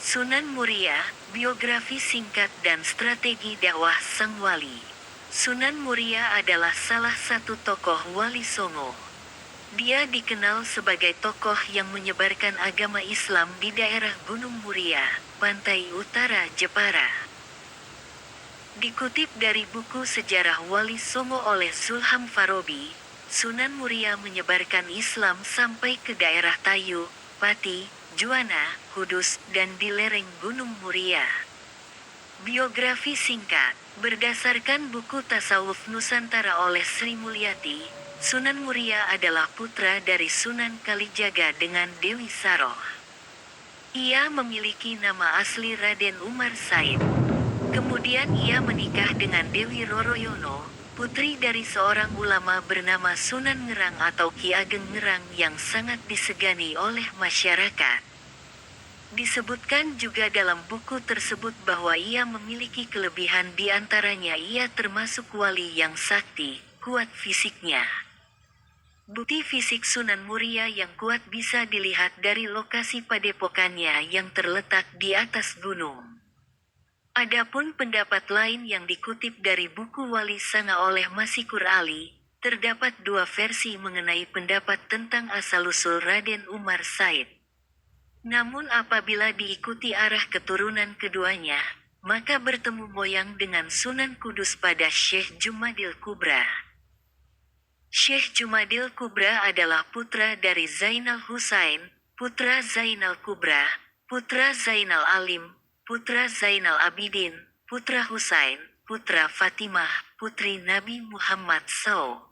Sunan Muria, biografi singkat dan strategi dakwah sang wali. Sunan Muria adalah salah satu tokoh Wali Songo. Dia dikenal sebagai tokoh yang menyebarkan agama Islam di daerah Gunung Muria, pantai utara Jepara. Dikutip dari buku Sejarah Wali Songo oleh Sulham Farabi, Sunan Muria menyebarkan Islam sampai ke daerah Tayu, Pati, Juwana, Kudus, dan di lereng Gunung Muria. Biografi singkat, berdasarkan buku Tasawuf Nusantara oleh Sri Mulyati, Sunan Muria adalah putra dari Sunan Kalijaga dengan Dewi Saroh. Ia memiliki nama asli Raden Umar Said. Kemudian ia menikah dengan Dewi Roroyono, putri dari seorang ulama bernama Sunan Ngerang atau Ki Ageng Ngerang yang sangat disegani oleh masyarakat. Disebutkan juga dalam buku tersebut bahwa ia memiliki kelebihan di antaranya ia termasuk wali yang sakti, kuat fisiknya. Bukti fisik Sunan Muria yang kuat bisa dilihat dari lokasi padepokannya yang terletak di atas gunung. Adapun pendapat lain yang dikutip dari buku Wali Sanga oleh Masikur Ali, terdapat dua versi mengenai pendapat tentang asal-usul Raden Umar Said. Namun apabila diikuti arah keturunan keduanya, maka bertemu moyang dengan Sunan Kudus pada Syekh Jumadil Kubra. Syekh Jumadil Kubra adalah putra dari Zainal Husain, putra Zainal Kubra, putra Zainal Alim, putra Zainal Abidin, putra Husain, putra Fatimah, putri Nabi Muhammad SAW.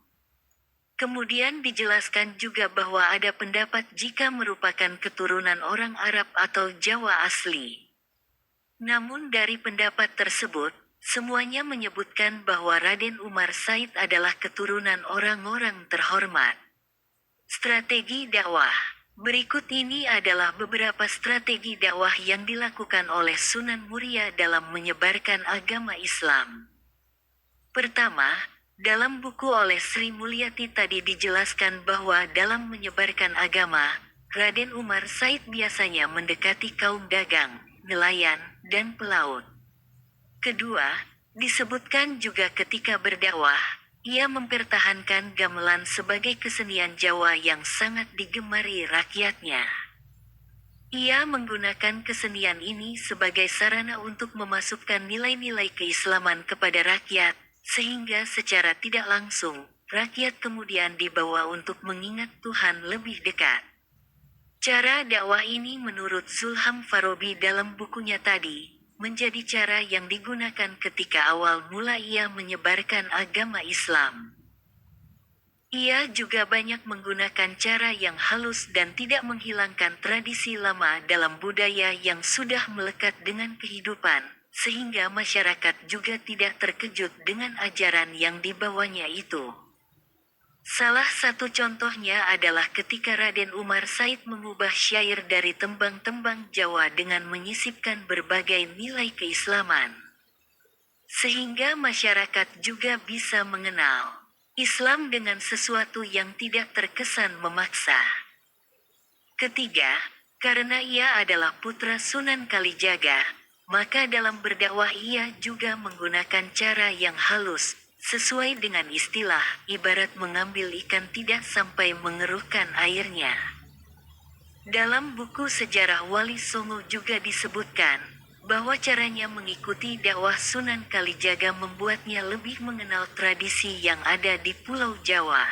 Kemudian dijelaskan juga bahwa ada pendapat jika merupakan keturunan orang Arab atau Jawa asli. Namun dari pendapat tersebut, semuanya menyebutkan bahwa Raden Umar Said adalah keturunan orang-orang terhormat. Strategi dakwah. Berikut ini adalah beberapa strategi dakwah yang dilakukan oleh Sunan Muria dalam menyebarkan agama Islam. Pertama, dalam buku oleh Sri Mulyati tadi dijelaskan bahwa dalam menyebarkan agama, Raden Umar Said biasanya mendekati kaum dagang, nelayan, dan pelaut. Kedua, disebutkan juga ketika berdakwah, ia mempertahankan gamelan sebagai kesenian Jawa yang sangat digemari rakyatnya. Ia menggunakan kesenian ini sebagai sarana untuk memasukkan nilai-nilai keislaman kepada rakyat, sehingga secara tidak langsung, rakyat kemudian dibawa untuk mengingat Tuhan lebih dekat. Cara dakwah ini menurut Sulham Farabi dalam bukunya tadi, menjadi cara yang digunakan ketika awal mula ia menyebarkan agama Islam. Ia juga banyak menggunakan cara yang halus dan tidak menghilangkan tradisi lama dalam budaya yang sudah melekat dengan kehidupan, sehingga masyarakat juga tidak terkejut dengan ajaran yang dibawanya itu. Salah satu contohnya adalah ketika Raden Umar Said mengubah syair dari tembang-tembang Jawa dengan menyisipkan berbagai nilai keislaman. Sehingga masyarakat juga bisa mengenal Islam dengan sesuatu yang tidak terkesan memaksa. Ketiga, karena ia adalah putra Sunan Kalijaga, maka dalam berdakwah ia juga menggunakan cara yang halus, sesuai dengan istilah, ibarat mengambil ikan tidak sampai mengeruhkan airnya. Dalam buku Sejarah Wali Songo juga disebutkan, bahwa caranya mengikuti dakwah Sunan Kalijaga membuatnya lebih mengenal tradisi yang ada di Pulau Jawa.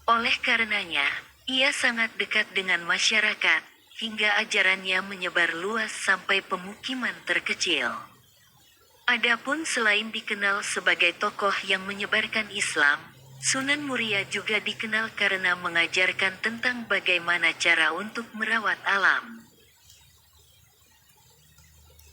Oleh karenanya, ia sangat dekat dengan masyarakat, hingga ajarannya menyebar luas sampai pemukiman terkecil. Adapun selain dikenal sebagai tokoh yang menyebarkan Islam, Sunan Muria juga dikenal karena mengajarkan tentang bagaimana cara untuk merawat alam.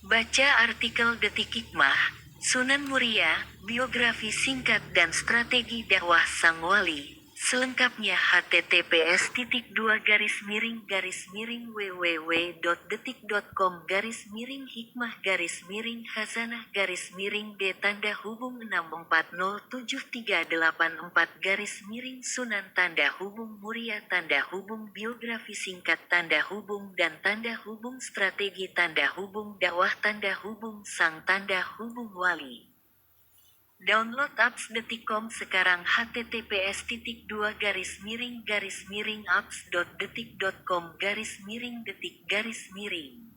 Baca artikel Detik Hikmah, Sunan Muria, biografi singkat dan strategi dakwah sang wali, Selengkapnya http://www.detik.com/miring-wali. Download apps Detikcom sekarang https://apps.detik.com/detik-.